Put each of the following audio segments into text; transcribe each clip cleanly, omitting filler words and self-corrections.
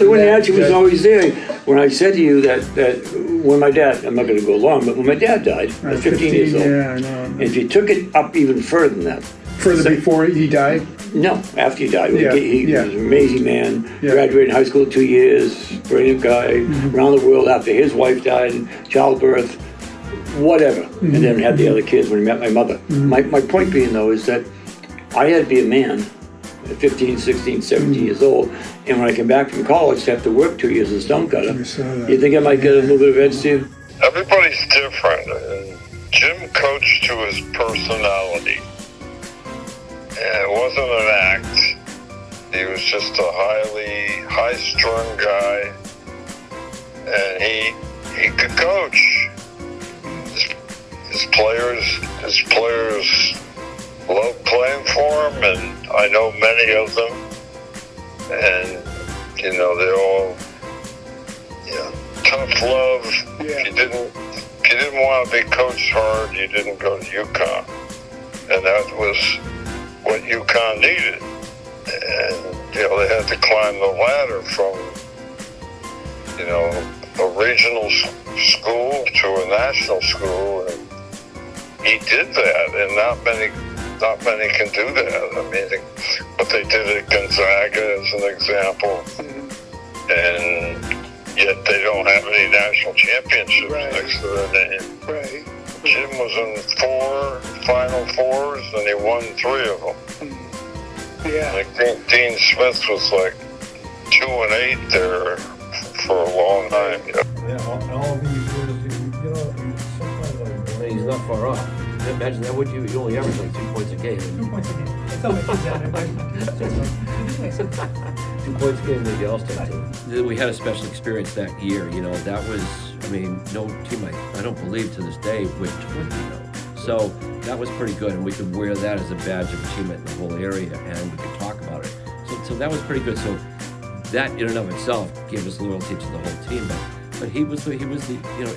When the attitude was always there. When I said to you that when my dad, I'm not going to go long, but when my dad died, I was 15 years old. Yeah, I know. And if you took it up even further than that. Further before he died? No, after he died. Yeah, He was an amazing man. Yeah. Graduated high school in 2 years. Brilliant guy. Around the world after his wife died, childbirth, whatever. And then had the other kids when he met my mother. My point being, though, is that I had to be a man at 15, 16, 17 years old. And when I came back from college to have to work 2 years as a stonecutter, you think I might get a little bit of edge, Steve? Everybody's different. And Jim coached to his personality. And it wasn't an act. He was just a high-strung guy. And he could coach. His players loved playing for him, and I know many of them. And, they're all, tough love. Yeah. If you didn't want to be coached hard, you didn't go to UConn. And that was what UConn needed. And, they had to climb the ladder from, a regional school to a national school. And he did that, and not many can do that. I mean, but they did at Gonzaga as an example. And yet they don't have any national championships next to their name. Right. Jim was in 4 Final Fours, and he won 3 of them. Yeah. Like Dean Smith was like 2-8 there for a long time. Yeah, all these years, sometimes he's not far off. Imagine that, would you only average like 2 points a game. 2 points a game. I tell my kids that. 2 points a game, maybe All-Star team. We had a special experience that year, that was, no team I don't believe to this day went 20, So that was pretty good, and we could wear that as a badge of achievement in the whole area, and we could talk about it. So that was pretty good. So that in and of itself gave us loyalty to the whole team, but he was the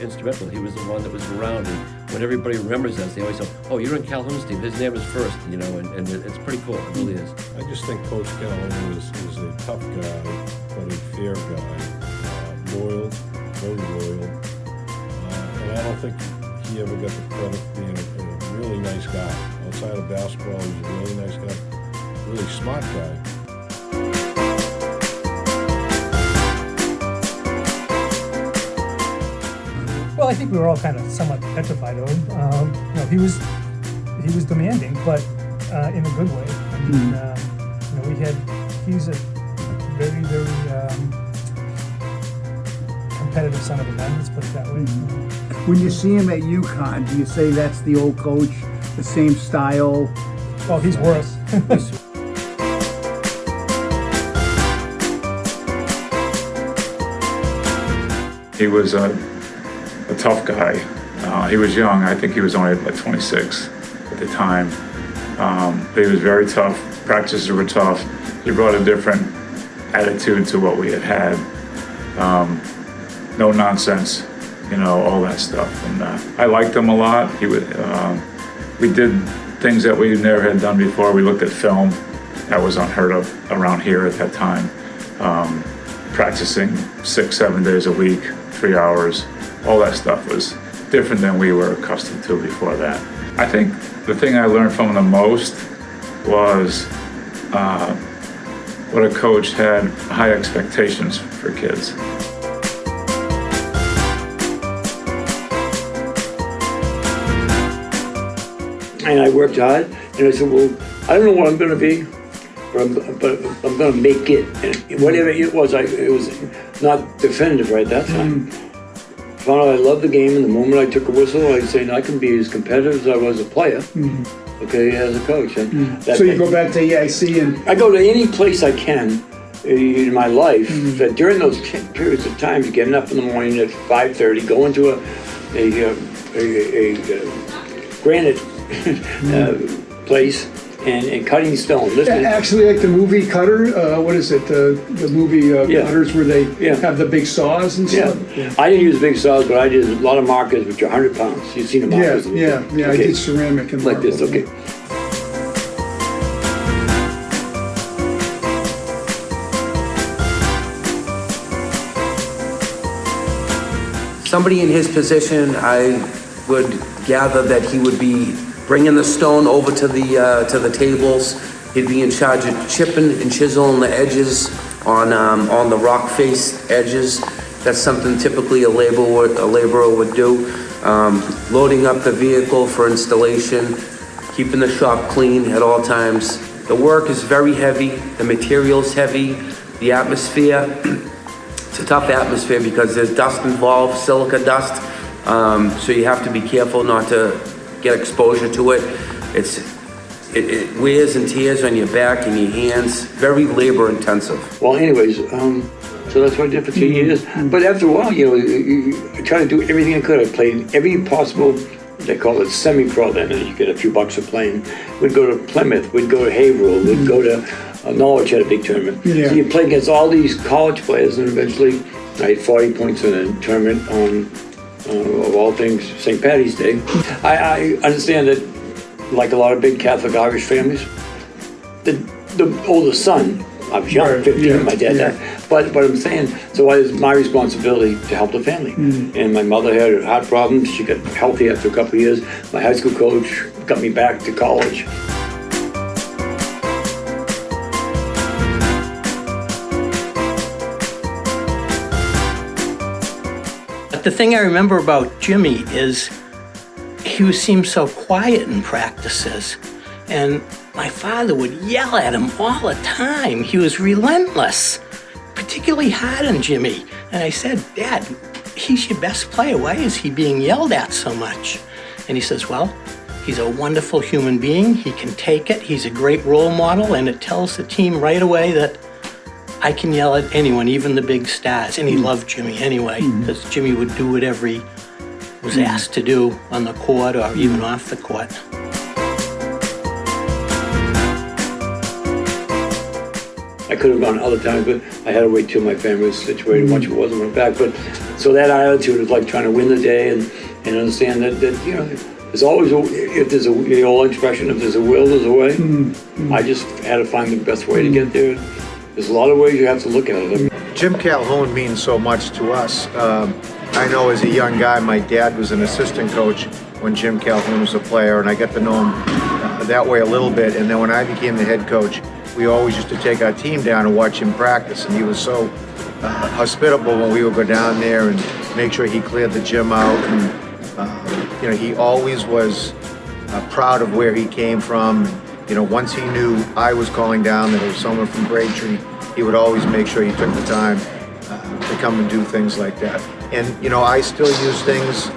instrumental. He was the one that was around, and when everybody remembers us, they always say, "Oh, you're in Calhoun's team. His name is first," and it's pretty cool. It really is. I just think Coach Calhoun was a tough guy, but a fair guy, loyal, very loyal, and I don't think he ever got the credit for being a really nice guy. Outside of basketball, he was a really nice guy, really smart guy. Well, I think we were all kind of somewhat petrified of him. He was demanding, but in a good way. I mean, he's a very, very competitive son of a gun, let's put it that way. When you see him at UConn, do you say that's the old coach, the same style? Oh, he's worse. He was a tough guy. He was young. I think he was only like 26 at the time. But he was very tough. Practices were tough. He brought a different attitude to what we had. No nonsense, all that stuff. And I liked him a lot. We did things that we never had done before. We looked at film. That was unheard of around here at that time. Practicing 6-7 days a week, 3 hours. All that stuff was different than we were accustomed to before that. I think the thing I learned from him the most was what a coach had high expectations for kids. And I worked hard, and I said, well, I don't know what I'm going to be, but I'm going to make it. And whatever it was not definitive right at that time. Found out I loved the game, and the moment I took a whistle, I'd say, I can be as competitive as I was a player, okay, as a coach. And So you go back to EIC and... I go to any place I can in my life, that during those periods of time, getting up in the morning at 5:30, going to a granite place and cutting stone. Listening. Actually, like the movie Cutter, what is it? The movie Cutters where they have the big saws and stuff? Yeah. I didn't use big saws, but I did a lot of markers which are 100 pounds. You've seen the markers? Yeah. Okay. I did ceramic and like marble. this, okay. somebody in his position, I would gather that he would be bringing the stone over to the tables. He'd be in charge of chipping and chiseling the edges on the rock face edges. That's something typically a laborer would do. Loading up the vehicle for installation, keeping the shop clean at all times. The work is very heavy, the material's heavy, the atmosphere, it's a tough atmosphere because there's dust involved, silica dust, so you have to be careful not to get exposure to it. It wears and tears on your back and your hands, very labor intensive. Well, anyways, so that's what I did for 2 years. But after a while, I tried to do everything I could. I played every possible, they call it semi-pro then, and you get a few bucks for playing. We'd go to Plymouth, we'd go to Haverhill, we'd go to Norwich, had a big tournament. Yeah. So you play against all these college players, and eventually I had 40 points in a tournament on, of all things, St. Paddy's Day. I understand that, like a lot of big Catholic Irish families, the older son, I was young, 15, my dad died. But I'm saying, so it was my responsibility to help the family. And my mother had heart problems. She got healthy after a couple of years. My high school coach got me back to college. But the thing I remember about Jimmy is he seemed so quiet in practices. And my father would yell at him all the time. He was relentless, particularly hard on Jimmy. And I said, Dad, he's your best player. Why is he being yelled at so much? And he says, well, he's a wonderful human being. He can take it. He's a great role model. And it tells the team right away that I can yell at anyone, even the big stars. And he loved Jimmy anyway, because Jimmy would do whatever he was asked to do on the court or even off the court. I could have gone other times, but I had to wait till my family was situated. Much of it wasn't went back. But so that attitude of like trying to win the day and understand that there's always if there's the old expression, if there's a will, there's a way. I just had to find the best way to get there. There's a lot of ways you have to look at it. Jim Calhoun means so much to us. I know as a young guy, my dad was an assistant coach when Jim Calhoun was a player, and I got to know him that way a little bit. And then when I became the head coach, we always used to take our team down and watch him practice, and he was so hospitable when we would go down there and make sure he cleared the gym out. And he always was proud of where he came from. Once he knew I was calling down that it was someone from Braintree, he would always make sure he took the time to come and do things like that. And I still use things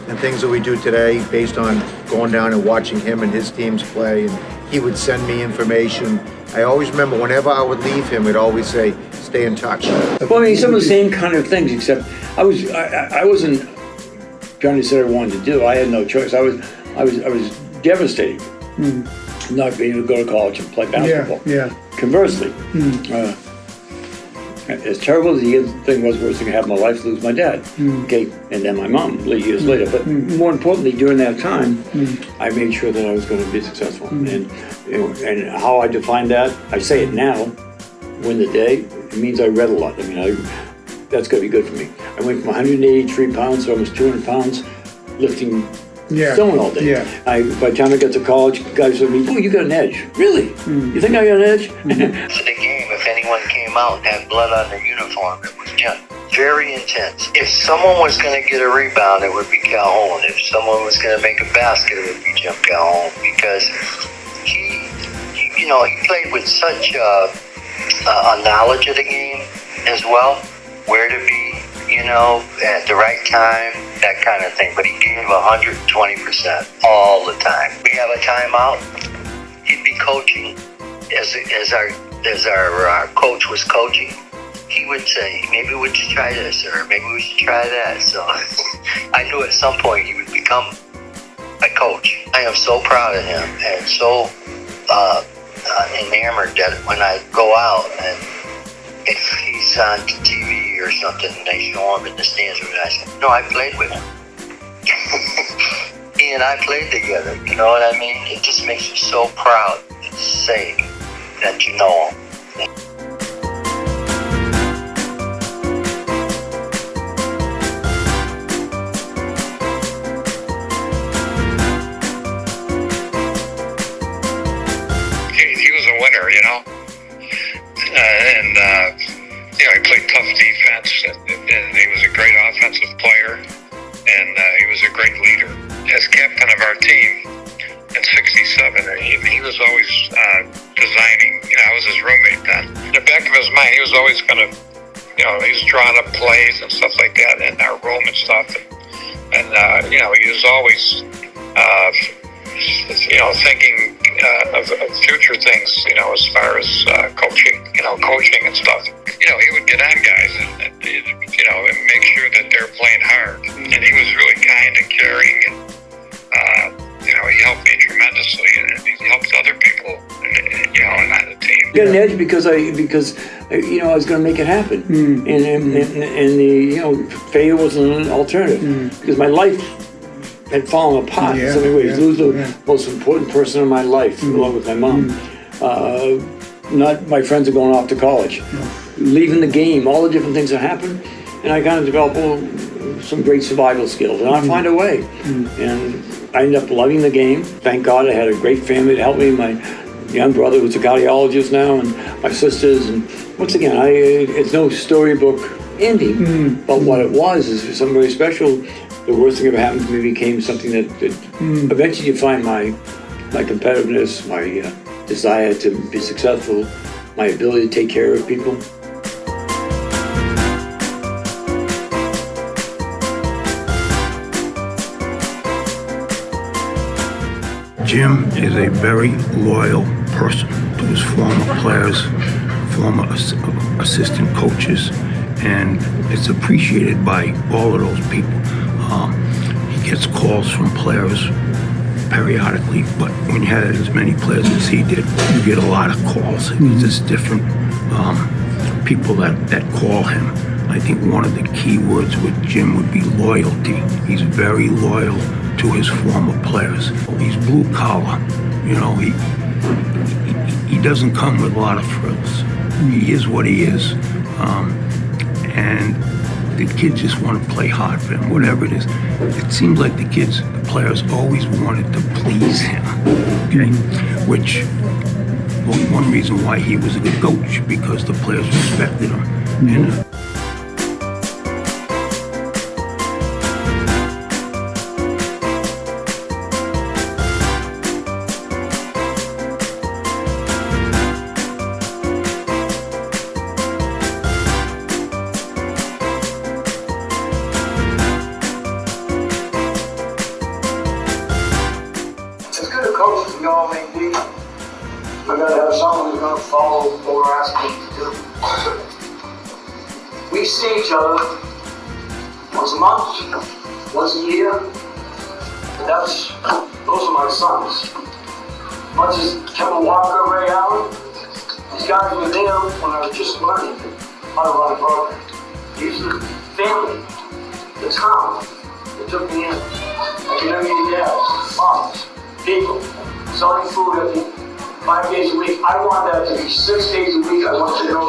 and things that we do today based on going down and watching him and his teams play, and he would send me information. I always remember whenever I would leave him, he'd always say, stay in touch. Well, I mean, some of the same kind of things, except I wasn't trying to say what I wanted to do. I had no choice. I was devastated not being able to go to college and play basketball. Yeah. Conversely, as terrible as the thing was, worst thing I had in my life, lose my dad. Okay, and then my mom years later. But more importantly, during that time, I made sure that I was going to be successful. And how I define that, I say it now. Win the day. It means I read a lot. I mean, that's going to be good for me. I went from 183 pounds to almost 200 pounds, lifting stone all day. By the time I got to college, guys said to me, "Oh, you got an edge." Really? You think I got an edge? For the game, if anyone came out and had blood on their uniform, it was Jim. Very intense. If someone was going to get a rebound, it would be Calhoun. If someone was going to make a basket, it would be Jim Calhoun, because he played with such a knowledge of the game as well, where to be, at the right time, that kind of thing. But he gave 120% all the time. We have a timeout, he'd be coaching as our coach was coaching. He would say, maybe we should try this, or maybe we should try that. So I knew at some point he would become a coach. I am so proud of him and so enamored that when I go out and if he's on TV or something and they show him in the stands, I say, no, I played with him. He and I played together, you know what I mean? It just makes you so proud to say that you know him. winner, you know. You know, he played tough defense, and he was a great offensive player, and he was a great leader. As captain of our team in '67, he was always designing. You know, I was his roommate then. In the back of his mind, he was always going to, you know, he was drawing up plays and stuff like that in our room and stuff. And you know, he was always, you know, thinking of future things, you know, as far as coaching and stuff. You know, he would get on guys and you know, and make sure that they're playing hard. And he was really kind and caring, and you know, he helped me tremendously, and he helped other people, you know, on the team. I got an edge because you know, I was going to make it happen, and the, you know, failure wasn't an alternative because my life had fallen apart in so many ways. Lose the most important person in my life, along with my mom. Not my friends are going off to college, leaving the game, all the different things that happened, and I kind of developed some great survival skills, and I find a way. And I ended up loving the game. Thank God I had a great family to help me. My young brother, who's a cardiologist now, and my sisters. And once again, it's no storybook ending, but what it was is something very special. The worst thing ever happened to me became something that eventually you find my competitiveness, my desire to be successful, my ability to take care of people. Jim is a very loyal person to his former players, former assistant coaches, and it's appreciated by all of those people. He gets calls from players periodically, but when you had as many players as he did, you get a lot of calls. There's just different people that call him. I think one of the key words with Jim would be loyalty. He's very loyal to his former players. He's blue collar, you know, he doesn't come with a lot of frills. He is what he is, and the kids just want to play hard for him, whatever it is. It seems like the players always wanted to please him, okay? Which was one reason why he was a good coach, because the players respected him. And, coaches we all may be, we got to have someone who's going to follow what we're asking to do. We see each other once a month, once a year, and those are my sons. Much as Kevin Walker, Ray Allen, these guys were there when I was just learning how to run a program. These are the family, the town that took me in. I can remember your dads, moms, people, selling food at me 5 days a week. I want that to be 6 days a week. I want to know.